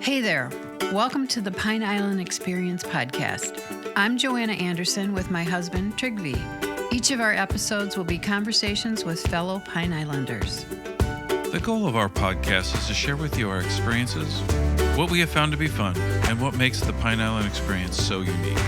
Hey there. Welcome to the Pine Island Experience podcast. I'm Joanna Anderson with my husband, Trygve. Each of our episodes will be conversations with fellow Pine Islanders. The goal of our podcast is to share with you our experiences, what we have found to be fun, and what makes the Pine Island experience so unique.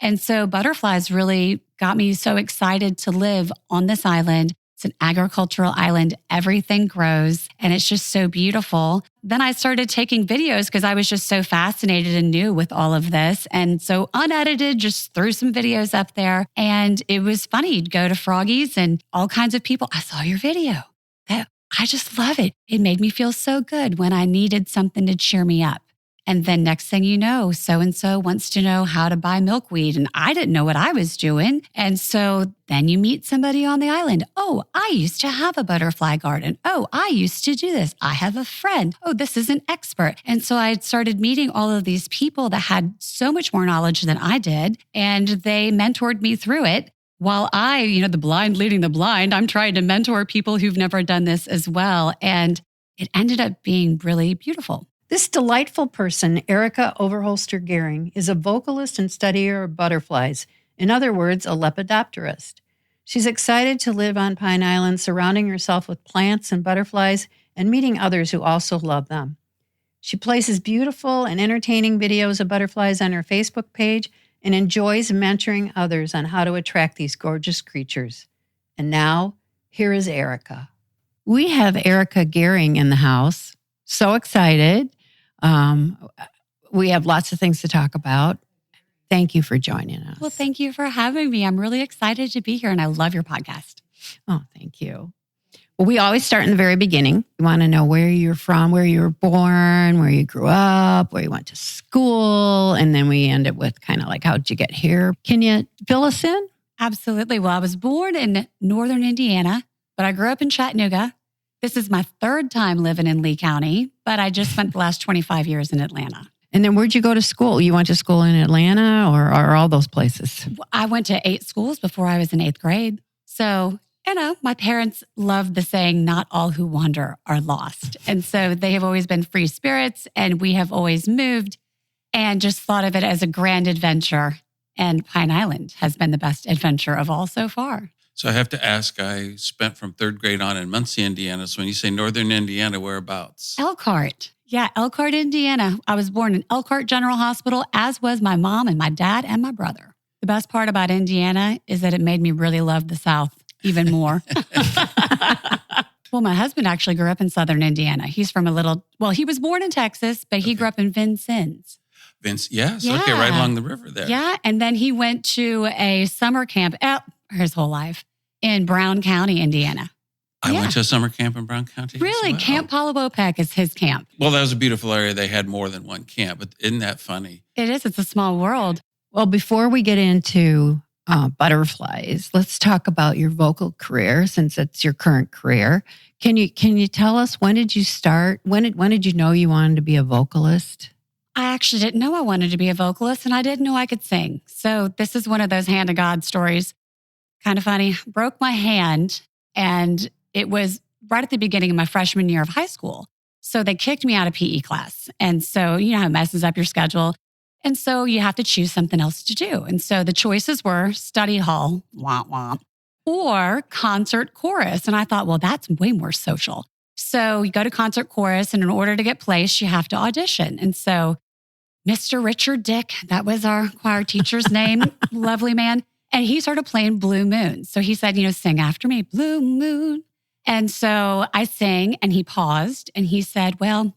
And so butterflies really got me so excited to live on this island. It's an agricultural island. Everything grows and it's just so beautiful. Then I started taking videos because I was just so fascinated and new with all of this. And so unedited, just threw some videos up there. And it was funny. You'd go to Froggies and all kinds of people. I saw your video. I just love it. It made me feel so good when I needed something to cheer me up. And then next thing you know, so-and-so wants to know how to buy milkweed. And I didn't know what I was doing. And so then you meet somebody on the island. Oh, I used to have a butterfly garden. Oh, I used to do this. I have a friend. Oh, this is an expert. And so I started meeting all of these people that had so much more knowledge than I did. And they mentored me through it. While I, the blind leading the blind, I'm trying to mentor people who've never done this as well. And it ended up being really beautiful. This delightful person, Erica Overhulser Gehring, is a vocalist and studier of butterflies. In other words, a lepidopterist. She's excited to live on Pine Island, surrounding herself with plants and butterflies and meeting others who also love them. She places beautiful and entertaining videos of butterflies on her Facebook page and enjoys mentoring others on how to attract these gorgeous creatures. And now, here is Erica. We have Erica Gehring in the house. So excited. We have lots of things to talk about. Thank you for joining us. Well, thank you for having me. I'm really excited to be here and I love your podcast. Oh, thank you. Well, we always start in the very beginning. We want to know where you're from, where you were born, where you grew up, where you went to school. And then we end it with kind of like, how'd you get here? Can you fill us in? Absolutely. Well, I was born in northern Indiana, but I grew up in Chattanooga. This is my third time living in Lee County, but I just spent the last 25 years in Atlanta. And then where'd you go to school? You went to school in Atlanta or all those places? I went to 8 schools before I was in 8th grade. So, my parents loved the saying, not all who wander are lost. And so they have always been free spirits and we have always moved and just thought of it as a grand adventure. And Pine Island has been the best adventure of all so far. So I have to ask, I spent from 3rd grade on in Muncie, Indiana. So when you say northern Indiana, whereabouts? Elkhart. Yeah, Elkhart, Indiana. I was born in Elkhart General Hospital, as was my mom and my dad and my brother. The best part about Indiana is that it made me really love the South even more. Well, my husband actually grew up in southern Indiana. He's from he was born in Texas, but he grew up in Vincennes. Yes. Yeah. Okay, right along the river there. Yeah, and then he went to a summer camp his whole life in Brown County, Indiana. I went to a summer camp in Brown County. Really? Well. Camp Pawlowopec is his camp. Well, that was a beautiful area. They had more than one camp, but isn't that funny? It is. It's a small world. Well, before we get into butterflies, let's talk about your vocal career since it's your current career. Can you tell us, when did you start? When did you know you wanted to be a vocalist? I actually didn't know I wanted to be a vocalist and I didn't know I could sing. So this is one of those hand of God stories. Kind of funny. Broke my hand and it was right at the beginning of my freshman year of high school. So they kicked me out of PE class. And so, how it messes up your schedule. And so you have to choose something else to do. And so the choices were study hall, womp womp, or concert chorus. And I thought, well, that's way more social. So you go to concert chorus and in order to get placed, you have to audition. And so Mr. Richard Dick, that was our choir teacher's name, lovely man. And he started playing Blue Moon. So he said, sing after me, Blue Moon. And so I sang and he paused and he said, well,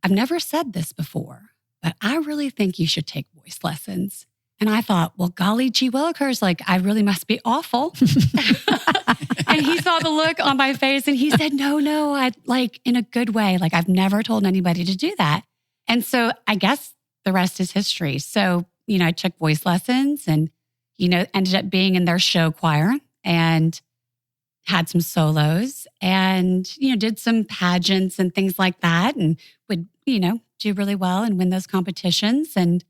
I've never said this before, but I really think you should take voice lessons. And I thought, well, golly gee willikers, I really must be awful. And he saw the look on my face and he said, no, I'd in a good way. I've never told anybody to do that. And so I guess the rest is history. So, I took voice lessons and ended up being in their show choir and had some solos and, did some pageants and things like that and would, do really well and win those competitions. And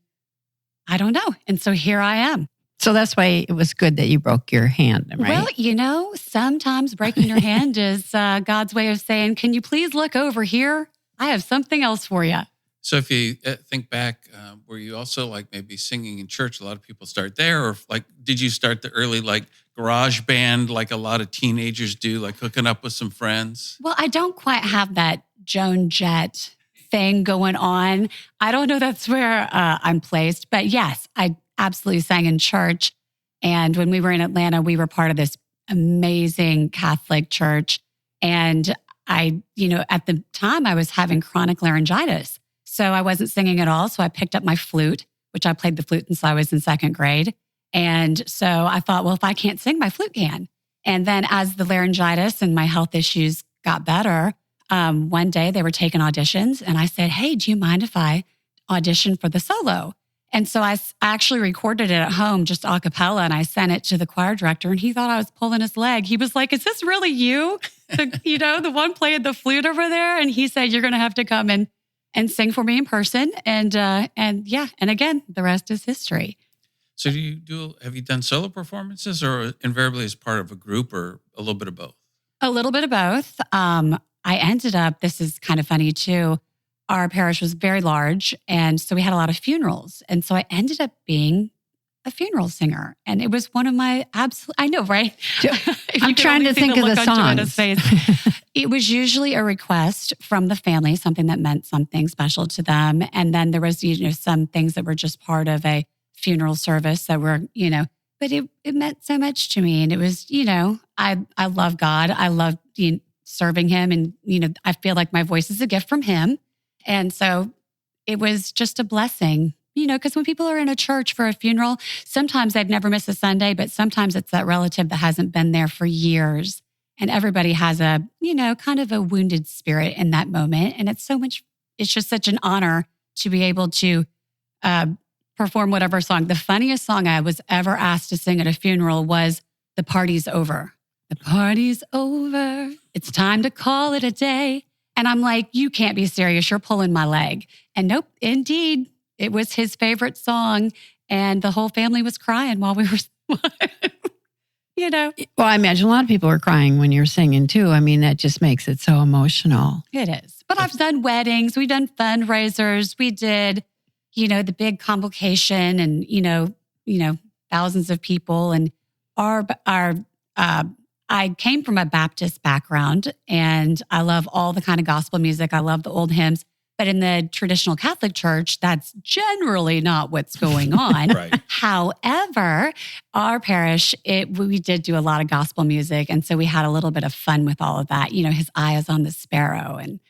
I don't know. And so here I am. So that's why it was good that you broke your hand, right? Well, sometimes breaking your hand is God's way of saying, can you please look over here? I have something else for you. So if you think back, were you also like maybe singing in church? A lot of people start there. Or like, did you start the early like garage band like a lot of teenagers do, like hooking up with some friends? Well, I don't quite have that Joan Jett thing going on. I don't know that's where I'm placed. But yes, I absolutely sang in church. And when we were in Atlanta, we were part of this amazing Catholic church. And at the time I was having chronic laryngitis. So I wasn't singing at all. So I picked up my flute, which I played the flute since I was in second grade. And so I thought, well, if I can't sing, my flute can. And then as the laryngitis and my health issues got better, one day they were taking auditions and I said, hey, do you mind if I audition for the solo? And so I actually recorded it at home, just a cappella, and I sent it to the choir director and he thought I was pulling his leg. He was like, is this really you? The one playing the flute over there? And he said, you're going to have to come and sing for me in person. And again, the rest is history. So have you done solo performances or invariably as part of a group or a little bit of both? A little bit of both. I ended up, this is kind of funny too, our parish was very large. And so we had a lot of funerals. And so I ended up being a funeral singer. And it was one of my I know, right? I'm trying to think of the songs. It was usually a request from the family, something that meant something special to them. And then there was, some things that were just part of a funeral service that were, but it meant so much to me. And it was, I love God. I love serving him. And, I feel like my voice is a gift from him. And so it was just a blessing, because when people are in a church for a funeral, sometimes they've never missed a Sunday, but sometimes it's that relative that hasn't been there for years. And everybody has a, kind of a wounded spirit in that moment. And it's just such an honor to be able to perform whatever song. The funniest song I was ever asked to sing at a funeral was "The Party's Over." The party's over. It's time to call it a day. And I'm like, you can't be serious. You're pulling my leg. And nope, indeed, it was his favorite song. And the whole family was crying while we were, Well, I imagine a lot of people are crying when you're singing too. I mean, that just makes it so emotional. It is. But I've done weddings. We've done fundraisers. We did, the big convocation and, thousands of people. And I came from a Baptist background and I love all the kind of gospel music. I love the old hymns. But in the traditional Catholic Church, that's generally not what's going on. Right. However, our parish, we did do a lot of gospel music. And so we had a little bit of fun with all of that. His eye is on the sparrow and,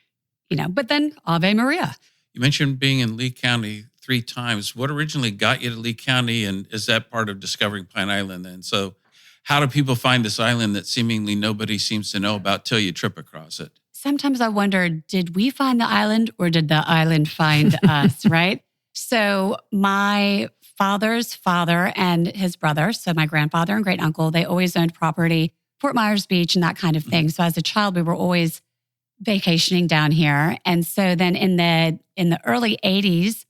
but then Ave Maria. You mentioned being in Lee County 3 times. What originally got you to Lee County? And is that part of discovering Pine Island then? So how do people find this island that seemingly nobody seems to know about till you trip across it? Sometimes I wonder, did we find the island or did the island find us, right? So my father's father and his brother, so my grandfather and great uncle, they always owned property, Fort Myers Beach and that kind of thing. So as a child, we were always vacationing down here. And so then in the early 80s,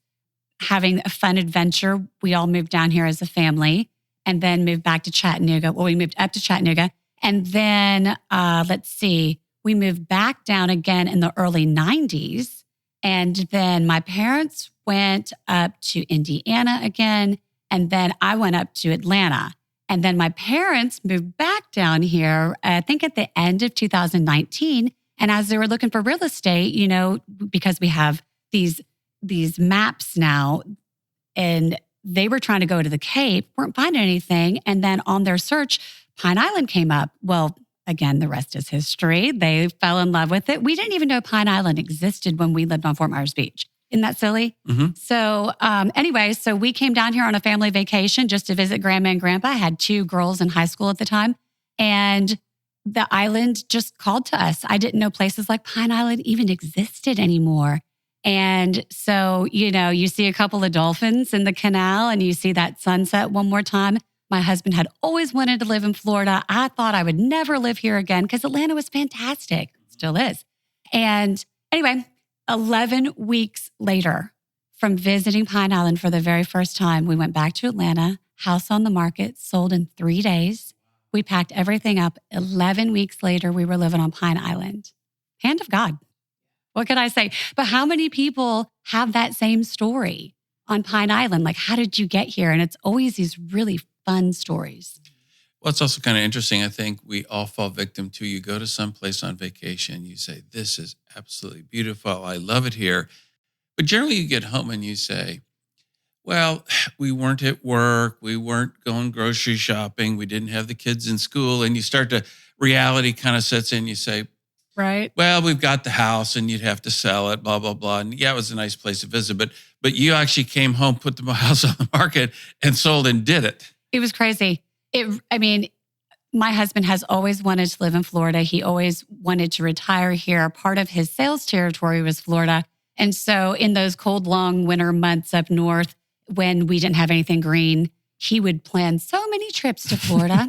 having a fun adventure, we all moved down here as a family and then moved back to Chattanooga. Well, we moved up to Chattanooga. And then, we moved back down again in the early 90s. And then my parents went up to Indiana again. And then I went up to Atlanta. And then my parents moved back down here, I think at the end of 2019. And as they were looking for real estate, because we have these maps now, and they were trying to go to the Cape, weren't finding anything. And then on their search, Pine Island came up. Well, again, the rest is history. They fell in love with it. We didn't even know Pine Island existed when we lived on Fort Myers Beach. Isn't that silly? Mm-hmm. So so we came down here on a family vacation just to visit Grandma and Grandpa. I had 2 girls in high school at the time. And the island just called to us. I didn't know places like Pine Island even existed anymore. And so, you see a couple of dolphins in the canal and you see that sunset one more time. My husband had always wanted to live in Florida. I thought I would never live here again because Atlanta was fantastic. Still is. And anyway, 11 weeks later from visiting Pine Island for the very first time, we went back to Atlanta, house on the market, sold in 3 days. We packed everything up. 11 weeks later, we were living on Pine Island. Hand of God. What could I say? But how many people have that same story on Pine Island? Like, how did you get here? And it's always these really fun stories. Well, it's also kind of interesting. I think we all fall victim to, you go to some place on vacation, you say, this is absolutely beautiful. I love it here. But generally you get home and you say, well, we weren't at work. We weren't going grocery shopping. We didn't have the kids in school. And you start to, reality kind of sets in. You say, right, well, we've got the house and you'd have to sell it, blah, blah, blah. And yeah, it was a nice place to visit. But you actually came home, put the house on the market and sold and did it. It was crazy. My husband has always wanted to live in Florida. He always wanted to retire here. Part of his sales territory was Florida. And so in those cold, long winter months up north, when we didn't have anything green, he would plan so many trips to Florida.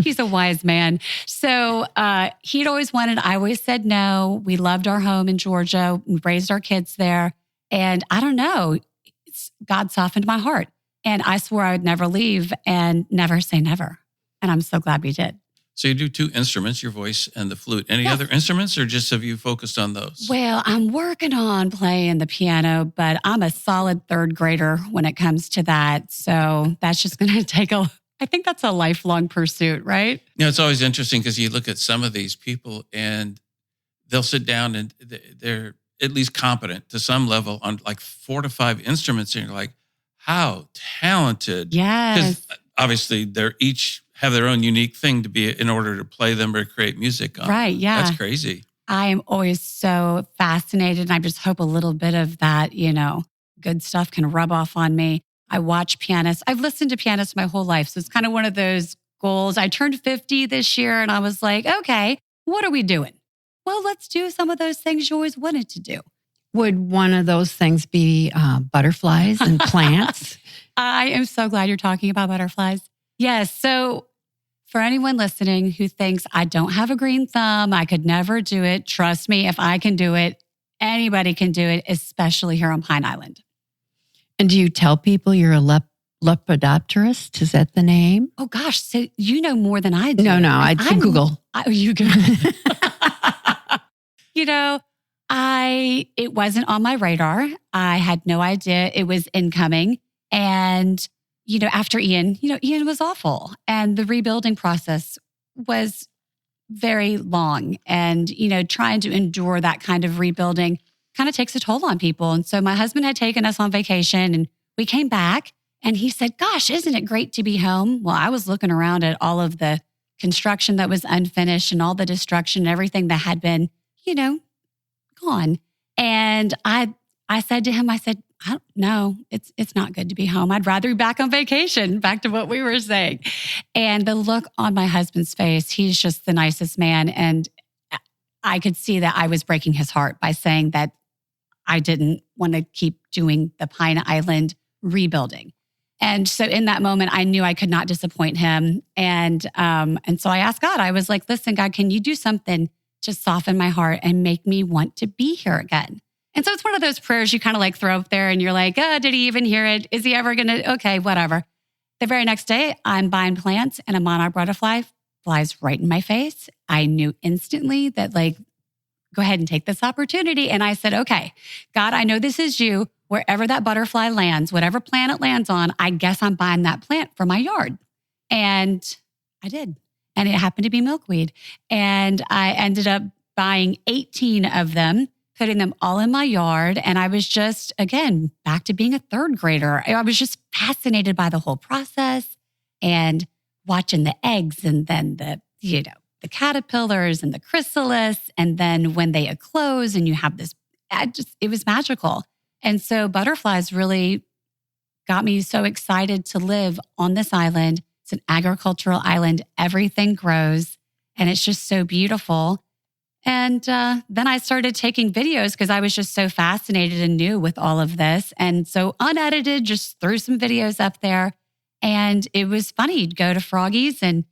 He's a wise man. So he'd always wanted, I always said no. We loved our home in Georgia. We raised our kids there. And I don't know, God softened my heart. And I swore I would never leave and never say never. And I'm so glad we did. So you do 2 instruments, your voice and the flute. Any other instruments, or just have you focused on those? Well, I'm working on playing the piano, but I'm a solid 3rd grader when it comes to that. So that's just going to take I think that's a lifelong pursuit, right? It's always interesting because you look at some of these people and they'll sit down and they're at least competent to some level on like 4 to 5 instruments. And you're like, how talented. Yes. Because obviously they're each have their own unique thing to be in order to play them or create music on. Right, yeah. That's crazy. I am always so fascinated. And I just hope a little bit of that, good stuff can rub off on me. I watch pianists. I've listened to pianists my whole life. So it's kind of one of those goals. I turned 50 this year and I was like, okay, what are we doing? Well, let's do some of those things you always wanted to do. Would one of those things be butterflies and plants? I am so glad you're talking about butterflies. Yes. So for anyone listening who thinks I don't have a green thumb, I could never do it. Trust me, if I can do it, anybody can do it, especially here on Pine Island. And do you tell people you're a lepidopterist? Is that the name? Oh gosh, so you know more than I do. No, I Google. You Google. It wasn't on my radar. I had no idea it was incoming. And, after Ian, Ian was awful. And the rebuilding process was very long. And, trying to endure that kind of rebuilding kind of takes a toll on people. And so my husband had taken us on vacation and we came back and he said, gosh, isn't it great to be home? Well, I was looking around at all of the construction that was unfinished and all the destruction and everything that had been, gone. And I said to him, I don't know, it's not good to be home. I'd rather be back on vacation, back to what we were saying. And the look on my husband's face, he's just the nicest man. And I could see that I was breaking his heart by saying that I didn't want to keep doing the Pine Island rebuilding. And so in that moment, I knew I could not disappoint him. And so I asked God, I was like, listen, God, can you do something to soften my heart and make me want to be here again? And so it's one of those prayers you kind of like throw up there and you're like, did he even hear it? Is he ever going to? Okay, whatever. The very next day, I'm buying plants and a monarch butterfly flies right in my face. I knew instantly that go ahead and take this opportunity. And I said, okay, God, I know this is you. Wherever that butterfly lands, whatever plant it lands on, I guess I'm buying that plant for my yard. And I did. And it happened to be milkweed. And I ended up buying 18 of them, putting them all in my yard. And I was just, again, back to being a 3rd grader. I was just fascinated by the whole process and watching the eggs and then the caterpillars and the chrysalis. And then when they eclose and you have this, it was magical. And so butterflies really got me so excited to live on this island. It's an agricultural island. Everything grows and it's just so beautiful. And then I started taking videos because I was just so fascinated and new with all of this. And so unedited, just threw some videos up there. And it was funny. You'd go to Froggies and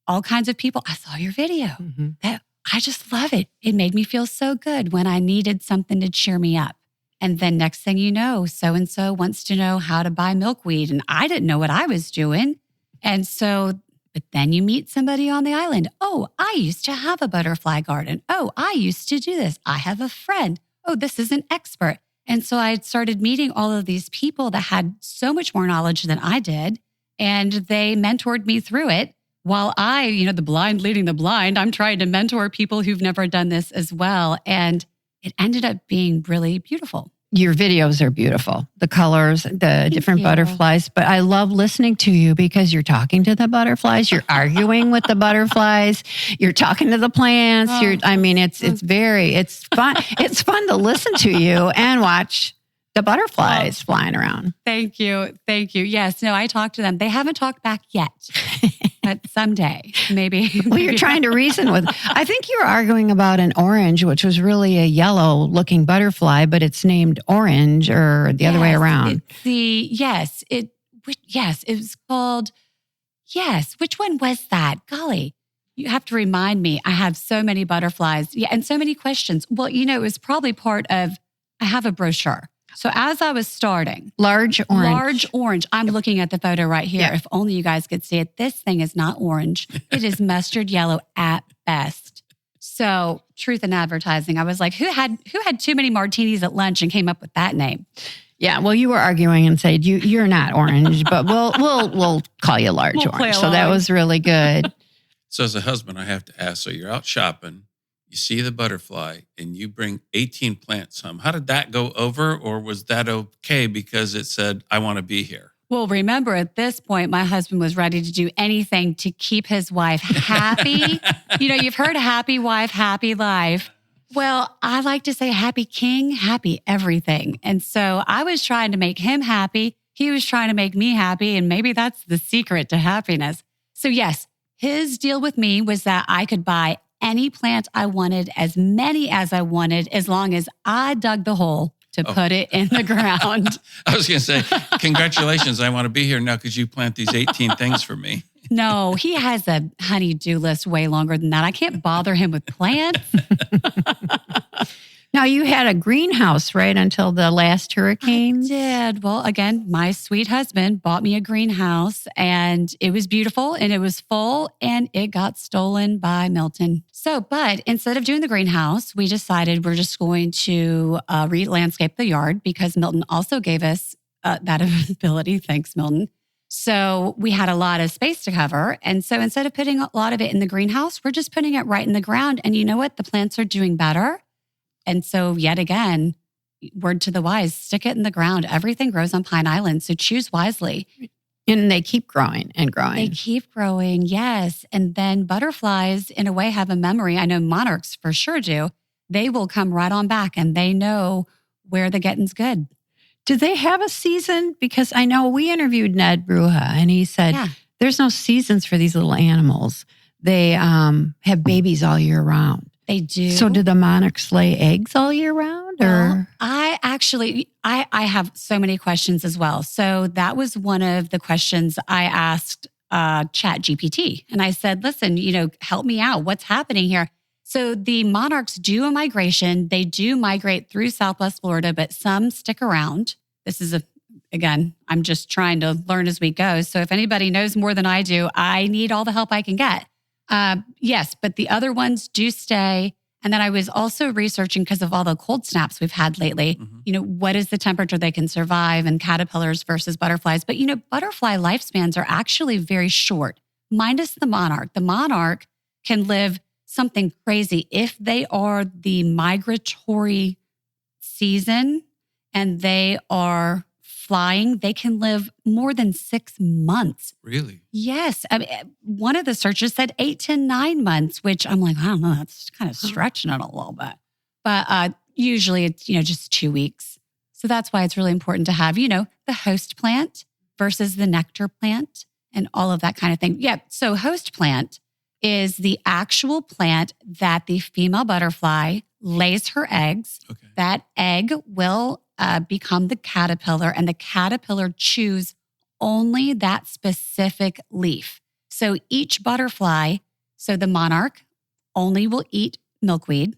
all kinds of people. I saw your video. Mm-hmm. I just love it. It made me feel so good when I needed something to cheer me up. And then next thing you know, so-and-so wants to know how to buy milkweed. And I didn't know what I was doing. And so, but then you meet somebody on the island. Oh, I used to have a butterfly garden. Oh, I used to do this. I have a friend. Oh, this is an expert. And so I started meeting all of these people that had so much more knowledge than I did. And they mentored me through it. While I, the blind leading the blind, I'm trying to mentor people who've never done this as well. And it ended up being really beautiful. Your videos are beautiful. The colors, the different butterflies. But I love listening to you because you're talking to the butterflies. You're arguing with the butterflies. You're talking to the plants. It's fun. It's fun to listen to you and watch the butterflies flying around. Thank you. Yes, no, I talked to them. They haven't talked back yet, but someday, maybe. Well, you're trying to reason with. I think you were arguing about an orange, which was really a yellow-looking butterfly, but it's named orange, or the other way around. It was called. Yes, which one was that? Golly, you have to remind me. I have so many butterflies, and so many questions. Well, it was probably part of. I have a brochure. So as I was starting, large orange. I'm looking at the photo right here. Yep. If only you guys could see it. This thing is not orange. It is mustard yellow at best. So truth in advertising. I was like, who had too many martinis at lunch and came up with that name? Yeah. Well, you were arguing and said you're not orange, but we'll call you large orange. So that was really good. So as a husband, I have to ask, so you're out shopping, you see the butterfly, and you bring 18 plants home. How did that go over, or was that okay because it said, I want to be here? Well, remember, at this point, my husband was ready to do anything to keep his wife happy. You've heard happy wife, happy life. Well, I like to say happy king, happy everything. And so I was trying to make him happy. He was trying to make me happy. And maybe that's the secret to happiness. So yes, his deal with me was that I could buy any plant I wanted, as many as I wanted, as long as I dug the hole to put it in the ground. I was going to say, congratulations. I want to be here now because you plant these 18 things for me. No, he has a honey-do list way longer than that. I can't bother him with plants. Now, you had a greenhouse, right, until the last hurricane? I did. Well, again, my sweet husband bought me a greenhouse, and it was beautiful, and it was full, and it got stolen by Milton. But instead of doing the greenhouse, we decided we're just going to re-landscape the yard because Milton also gave us that ability. Thanks, Milton. So we had a lot of space to cover. And so instead of putting a lot of it in the greenhouse, we're just putting it right in the ground. And you know what? The plants are doing better. And so yet again, word to the wise, stick it in the ground. Everything grows on Pine Island, so choose wisely. And they keep growing and growing. They keep growing, yes. And then butterflies, in a way, have a memory. I know monarchs for sure do. They will come right on back and they know where the getting's good. Do they have a season? Because I know we interviewed Ned Bruja and he said, there's no seasons for these little animals. They have babies all year round. They do. So do the monarchs lay eggs all year round? Or I have so many questions as well. So that was one of the questions I asked ChatGPT. And I said, listen, help me out. What's happening here? So the monarchs do a migration. They do migrate through Southwest Florida, but some stick around. This is again, I'm just trying to learn as we go. So if anybody knows more than I do, I need all the help I can get. Yes, but the other ones do stay. And then I was also researching because of all the cold snaps we've had lately, what is the temperature they can survive in caterpillars versus butterflies. But, butterfly lifespans are actually very short, minus the monarch. The monarch can live something crazy if they are the migratory season and they are flying, they can live more than 6 months. Really? Yes. I mean, one of the searches said 8 to 9 months, which I'm like, I don't know, that's kind of stretching it a little bit. But usually it's, just 2 weeks. So that's why it's really important to have, the host plant versus the nectar plant and all of that kind of thing. Yeah. So host plant is the actual plant that the female butterfly lays her eggs. Okay. That egg will become the caterpillar, and the caterpillar chews only that specific leaf. So each butterfly, so the monarch only will eat milkweed.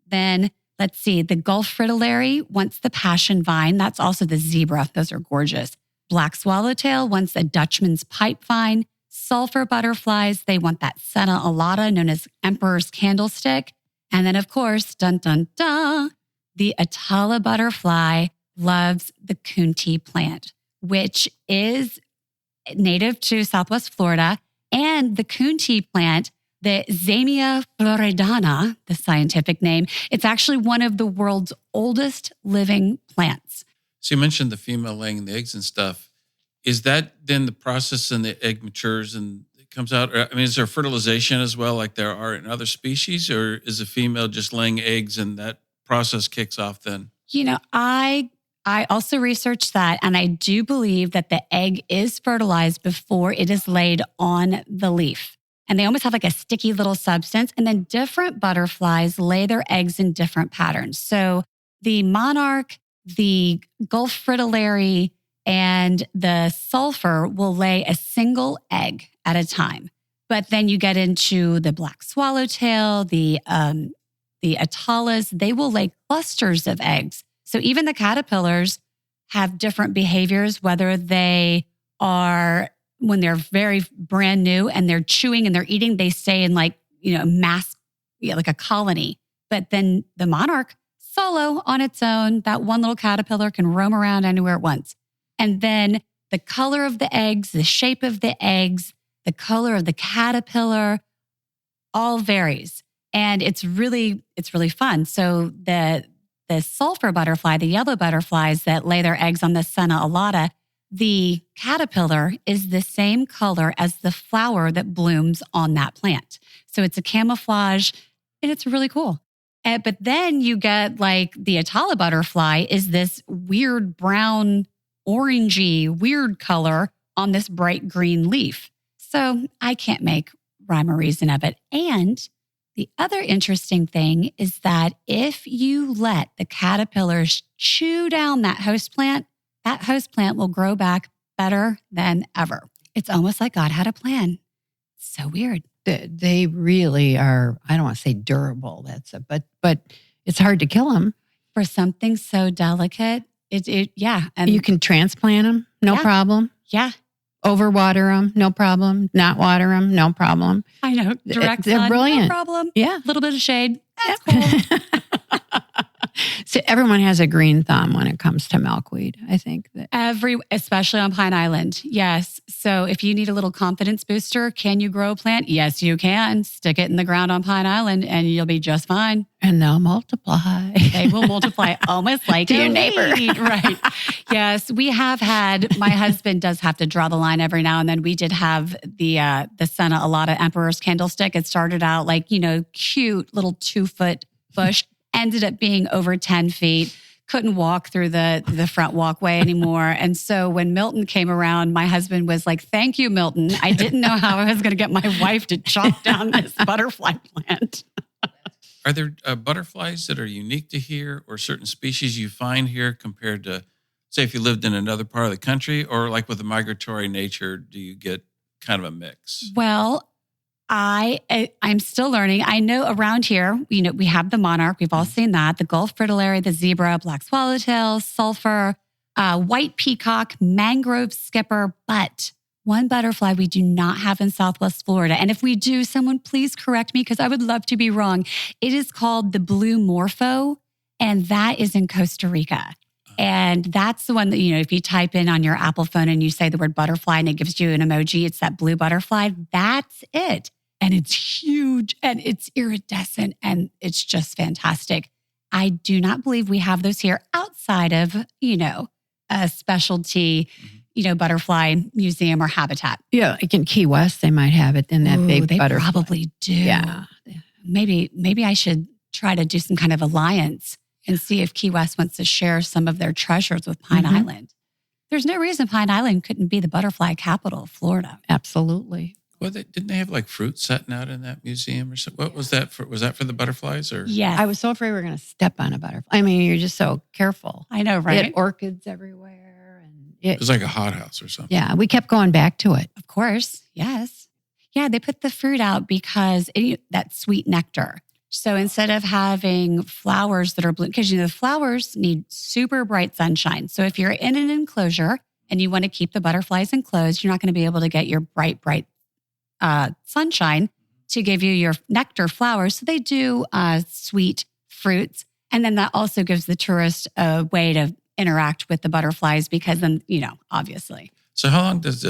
Then Let's see. The Gulf fritillary wants the passion vine. That's also the zebra. Those are gorgeous. Black swallowtail wants the Dutchman's pipe vine. Sulfur butterflies, they want that senna alata, known as emperor's candlestick. And then, of course, dun, dun, dun, the Atala butterfly loves the Kunti plant, which is native to Southwest Florida. And the Kunti plant, the Zamia floridana, the scientific name, it's actually one of the world's oldest living plants. So you mentioned the female laying the eggs and stuff. Is that then the process and the egg matures and it comes out? I mean, is there fertilization as well like there are in other species? Or is a female just laying eggs and that process kicks off then? I also researched that, and I do believe that the egg is fertilized before it is laid on the leaf. And they almost have like a sticky little substance. And then different butterflies lay their eggs in different patterns. So the monarch, the Gulf fritillary, and the sulfur will lay a single egg at a time. But then you get into the black swallowtail, the Atalas, they will lay clusters of eggs. So even the caterpillars have different behaviors, whether they are, when they're very brand new and they're chewing and they're eating, they stay in like, mass, like a colony. But then the monarch, solo on its own, that one little caterpillar can roam around anywhere it wants. And then the color of the eggs, the shape of the eggs, the color of the caterpillar, all varies. And it's really fun. So the sulfur butterfly, the yellow butterflies that lay their eggs on the senna alata, the caterpillar is the same color as the flower that blooms on that plant. So it's a camouflage and it's really cool. But then you get like the Atala butterfly is this weird brown, orangey, weird color on this bright green leaf. So I can't make rhyme or reason of it. And the other interesting thing is that if you let the caterpillars chew down that host plant will grow back better than ever. It's almost like God had a plan. So weird. They really are, I don't want to say durable, but it's hard to kill them. For something so delicate, yeah. And you can transplant them, no problem. Yeah. Overwater them, no problem. Not water them, no problem. I know. Direct They're sun, brilliant. No problem. Yeah. A little bit of shade. That's cool. So everyone has a green thumb when it comes to milkweed, I think. Especially on Pine Island. Yes. So if you need a little confidence booster, can you grow a plant? Yes, you can. Stick it in the ground on Pine Island and you'll be just fine. And they'll multiply. They will multiply almost like to your neighbor. Right. Yes. We have had, my husband does have to draw the line every now and then. We did have the senna alata emperor's candlestick. It started out like, cute little 2-foot bush. Ended up being over 10 feet, couldn't walk through the front walkway anymore. And so when Milton came around, my husband was like, thank you, Milton. I didn't know how I was going to get my wife to chop down this butterfly plant. Are there butterflies that are unique to here or certain species you find here compared to, say, if you lived in another part of the country, or like with the migratory nature, do you get kind of a mix? Well, I'm still learning. I know around here, we have the monarch. We've all seen that. The Gulf fritillary, the zebra, black swallowtail, sulfur, white peacock, mangrove skipper. But one butterfly we do not have in Southwest Florida. And if we do, someone please correct me because I would love to be wrong. It is called the blue morpho, and that is in Costa Rica. And that's the one that, if you type in on your Apple phone and you say the word butterfly and it gives you an emoji, it's that blue butterfly. That's it. And it's huge and it's iridescent and it's just fantastic. I do not believe we have those here outside of, a specialty, butterfly museum or habitat. Yeah, like in Key West, they might have it in that big they butterfly. Probably do. Yeah. Maybe I should try to do some kind of alliance and see if Key West wants to share some of their treasures with Pine Island. There's no reason Pine Island couldn't be the butterfly capital of Florida. Absolutely. Well, didn't they have like fruit setting out in that museum or something? What was that for? Was that for the butterflies or? Yes. I was so afraid we were going to step on a butterfly. I mean, you're just so careful. I know, right? They had orchids everywhere. And it was like a hothouse or something. Yeah, we kept going back to it. Of course. Yes. Yeah, they put the fruit out because that sweet nectar So instead of having flowers that are blue, because the flowers need super bright sunshine. So if you're in an enclosure and you want to keep the butterflies enclosed, you're not going to be able to get your bright sunshine to give you your nectar flowers. So they do sweet fruits. And then that also gives the tourist a way to interact with the butterflies because then, obviously. So how long does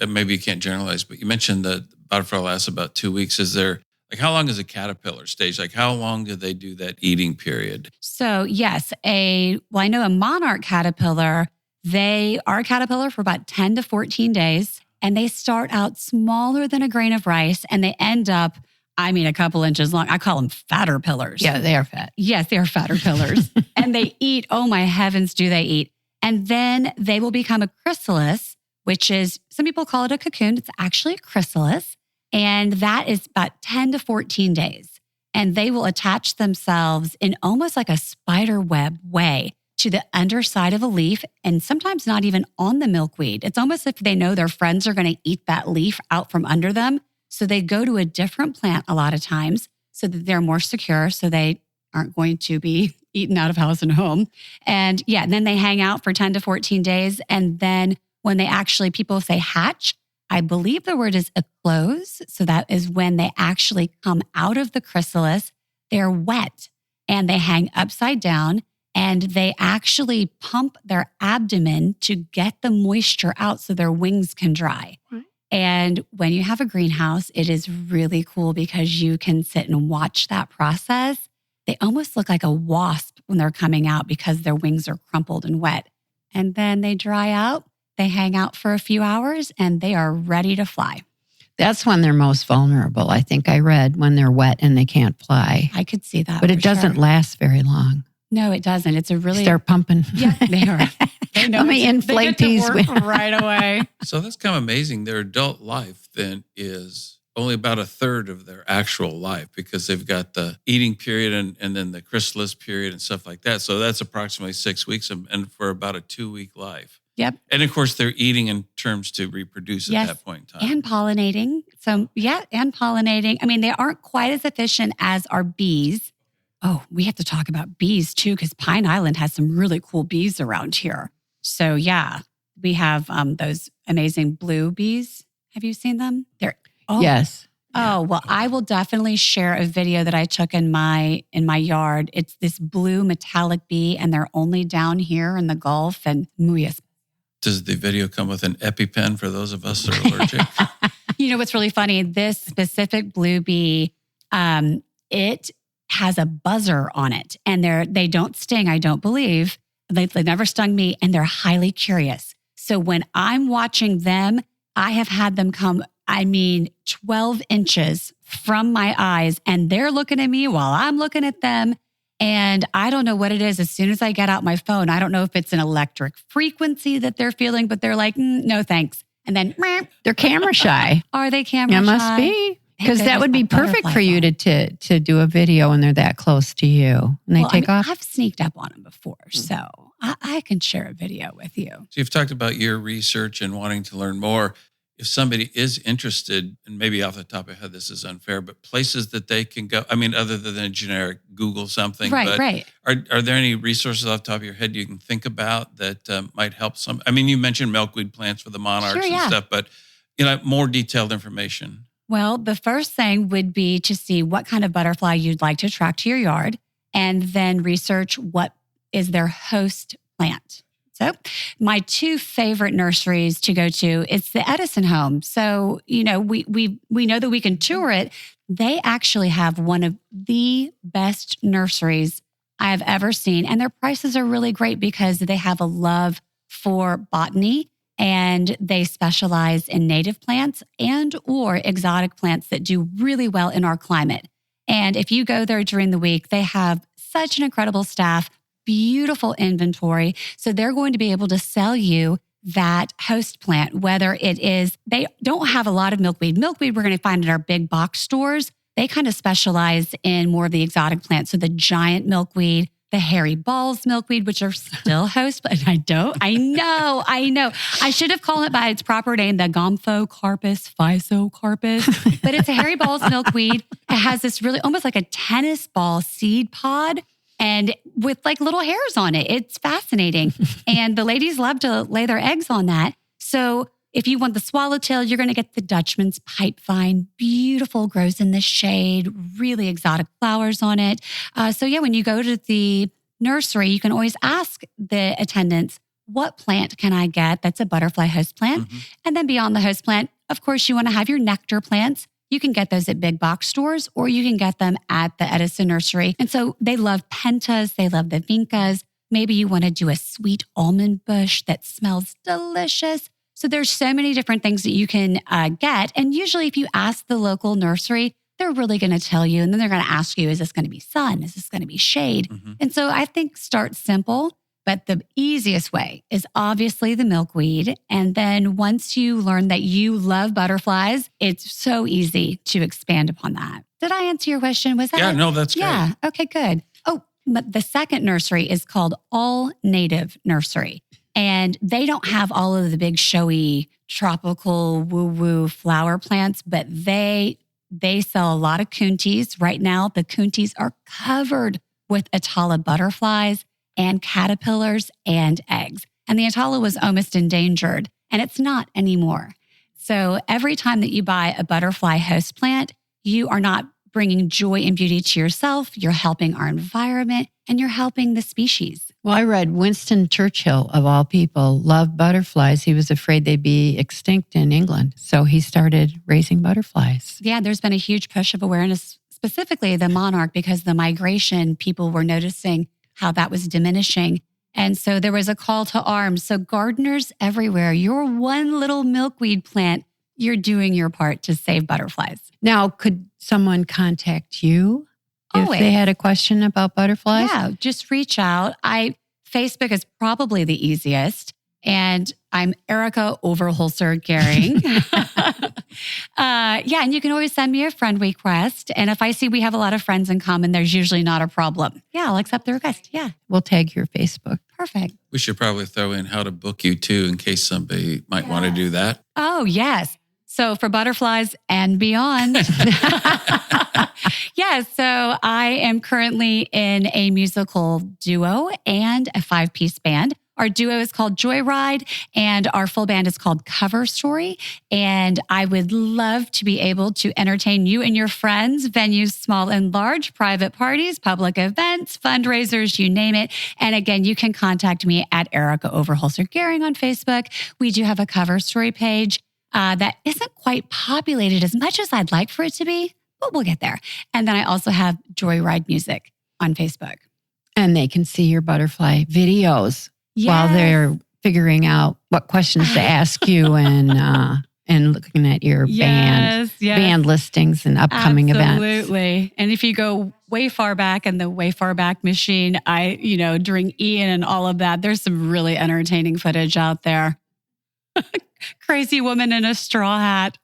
maybe you can't generalize, but you mentioned the butterfly lasts about 2 weeks. Is there, how long is a caterpillar stage? How long do they do that eating period? So yes, I know a monarch caterpillar, they are a caterpillar for about 10 to 14 days. And they start out smaller than a grain of rice and they end up, a couple inches long. I call them fatter pillars. Yeah, they are fat. Yes, they are fatter pillars. And they eat, oh my heavens, do they eat. And then they will become a chrysalis, which is, some people call it a cocoon. It's actually a chrysalis. And that is about 10 to 14 days. And they will attach themselves in almost like a spider web way to the underside of a leaf and sometimes not even on the milkweed. It's almost if they know their friends are going to eat that leaf out from under them. So they go to a different plant a lot of times so that they're more secure, so they aren't going to be eaten out of house and home. And then they hang out for 10 to 14 days. And then when they actually, people say hatch, I believe the word is eclose. So that is when they actually come out of the chrysalis. They're wet and they hang upside down and they actually pump their abdomen to get the moisture out so their wings can dry. Right. And when you have a greenhouse, it is really cool because you can sit and watch that process. They almost look like a wasp when they're coming out because their wings are crumpled and wet. And then they dry out, they hang out for a few hours, and they are ready to fly. That's when they're most vulnerable. I think I read when they're wet and they can't fly. I could see that. But it doesn't last very long. No, it doesn't. It's a really... Start pumping. Yeah, they are. They know Let me inflate these right away. So that's kind of amazing. Their adult life then is only about a third of their actual life because they've got the eating period and then the chrysalis period and stuff like that. So that's approximately 6 weeks and for about a 2-week life. Yep. And of course, they're eating in terms to reproduce at that point in time. And pollinating. So and pollinating. They aren't quite as efficient as our bees. Oh, we have to talk about bees too, because Pine Island has some really cool bees around here. So we have those amazing blue bees. Have you seen them? Yes. Oh, well, I will definitely share a video that I took in my yard. It's this blue metallic bee, and they're only down here in the Gulf. And yes. Does the video come with an EpiPen for those of us that are allergic? You know what's really funny? This specific blue bee, it has a buzzer on it, and they don't sting. I don't believe they never stung me, and they're highly curious. So when I'm watching them, I have had them come 12 inches from my eyes, and they're looking at me while I'm looking at them. And I don't know what it is. As soon as I get out my phone, I don't know if it's an electric frequency that they're feeling, but they're like, no, thanks. And then they're camera shy. Are they camera shy? It must be. Because that would be perfect for you to do a video when they're that close to you. And they take off. I've sneaked up on them before, so I can share a video with you. So you've talked about your research and wanting to learn more. If somebody is interested, and maybe off the top of my head, this is unfair, but places that they can go, other than a generic Google something. Right. Are there any resources off the top of your head you can think about that might help some? You mentioned milkweed plants for the monarchs and stuff, but more detailed information. Well, the first thing would be to see what kind of butterfly you'd like to attract to your yard, and then research what is their host plant. So my 2 favorite nurseries to go to, it's the Edison home. So, we know that we can tour it. They actually have one of the best nurseries I have ever seen. And their prices are really great because they have a love for botany and they specialize in native plants and or exotic plants that do really well in our climate. And if you go there during the week, they have such an incredible staff, beautiful inventory. So they're going to be able to sell you that host plant, whether it is, they don't have a lot of milkweed. Milkweed we're going to find in our big box stores. They kind of specialize in more of the exotic plants. So the giant milkweed, the hairy balls milkweed, which are still host, but I know. I should have called it by its proper name, the Gomphocarpus physocarpus, but it's a hairy balls milkweed. It has this really almost like a tennis ball seed pod and with like little hairs on it. It's fascinating. And the ladies love to lay their eggs on that. So if you want the swallowtail, you're going to get the Dutchman's pipevine. Beautiful, grows in the shade, really exotic flowers on it. So yeah, when you go to the nursery, you can always ask the attendants, what plant can I get that's a butterfly host plant? Mm-hmm. And then beyond the host plant, of course, you want to have your nectar plants. You can get those at big box stores, or you can get them at the Edison Nursery. And so they love pentas, they love the vincas. Maybe you want to do a sweet almond bush that smells delicious. So there's so many different things that you can get. And usually if you ask the local nursery, they're really going to tell you. And then they're going to ask you, is this going to be sun? Is this going to be shade? Mm-hmm. And so I think start simple, but the easiest way is obviously the milkweed. And then once you learn that you love butterflies, it's so easy to expand upon that. Did I answer your question? Was that? Yeah, no, that's great. Yeah. Okay, good. Oh, but the second nursery is called All Native Nursery. And they don't have all of the big showy tropical woo-woo flower plants, but they sell a lot of kuntis. Right now, the kuntis are covered with Atala butterflies and caterpillars and eggs. And the Atala was almost endangered, and it's not anymore. So every time that you buy a butterfly host plant, you are not bringing joy and beauty to yourself, you're helping our environment, and you're helping the species. Well, I read Winston Churchill, of all people, loved butterflies. He was afraid they'd be extinct in England. So he started raising butterflies. Yeah, there's been a huge push of awareness, specifically the monarch, because the migration, people were noticing how that was diminishing. And so there was a call to arms. So gardeners everywhere, your one little milkweed plant, you're doing your part to save butterflies. Now, could someone contact you if they had a question about butterflies? Yeah, just reach out. Facebook is probably the easiest. And I'm Erica Overhulser Gehring. Yeah, and you can always send me a friend request. And if I see we have a lot of friends in common, there's usually not a problem. Yeah, I'll accept the request. Yeah. We'll tag your Facebook. Perfect. We should probably throw in how to book you too, in case somebody might want to do that. Oh, yes. So for butterflies and beyond. Yeah, so I am currently in a musical duo and a 5-piece band. Our duo is called Joyride, and our full band is called Cover Story. And I would love to be able to entertain you and your friends, venues small and large, private parties, public events, fundraisers, you name it. And again, you can contact me at Erica Overhulser Gehring on Facebook. We do have a Cover Story page that isn't quite populated as much as I'd like for it to be, but we'll get there. And then I also have Joyride Music on Facebook. And they can see your butterfly videos. Yes. While they're figuring out what questions to ask you and looking at your band listings and upcoming events. Absolutely. And if you go way far back in the way far back machine, during Ian and all of that, there's some really entertaining footage out there. Crazy woman in a straw hat.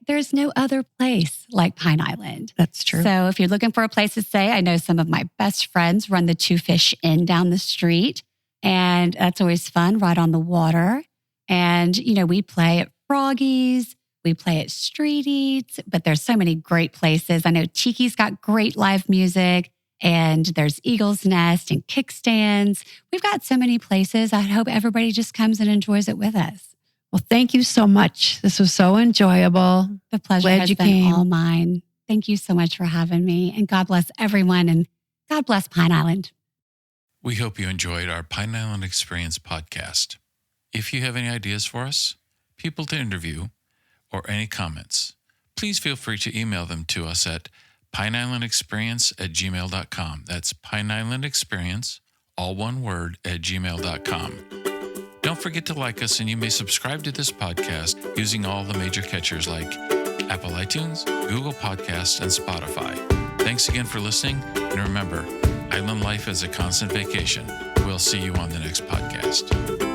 There's no other place like Pine Island. That's true. So if you're looking for a place to stay, I know some of my best friends run the Two Fish Inn down the street, and that's always fun, right on the water. And, we play at Froggy's, we play at Street Eats, but there's so many great places. I know Tiki's got great live music, and there's Eagle's Nest and Kickstands. We've got so many places. I hope everybody just comes and enjoys it with us. Well, thank you so much. This was so enjoyable. The pleasure has been all mine. Thank you so much for having me. And God bless everyone. And God bless Pine Island. We hope you enjoyed our Pine Island Experience podcast. If you have any ideas for us, people to interview, or any comments, please feel free to email them to us at pineislandexperience@gmail.com. That's pineislandexperience, all one word, @gmail.com. Don't forget to like us, and you may subscribe to this podcast using all the major catchers like Apple iTunes, Google Podcasts, and Spotify. Thanks again for listening, and remember, island life is a constant vacation. We'll see you on the next podcast.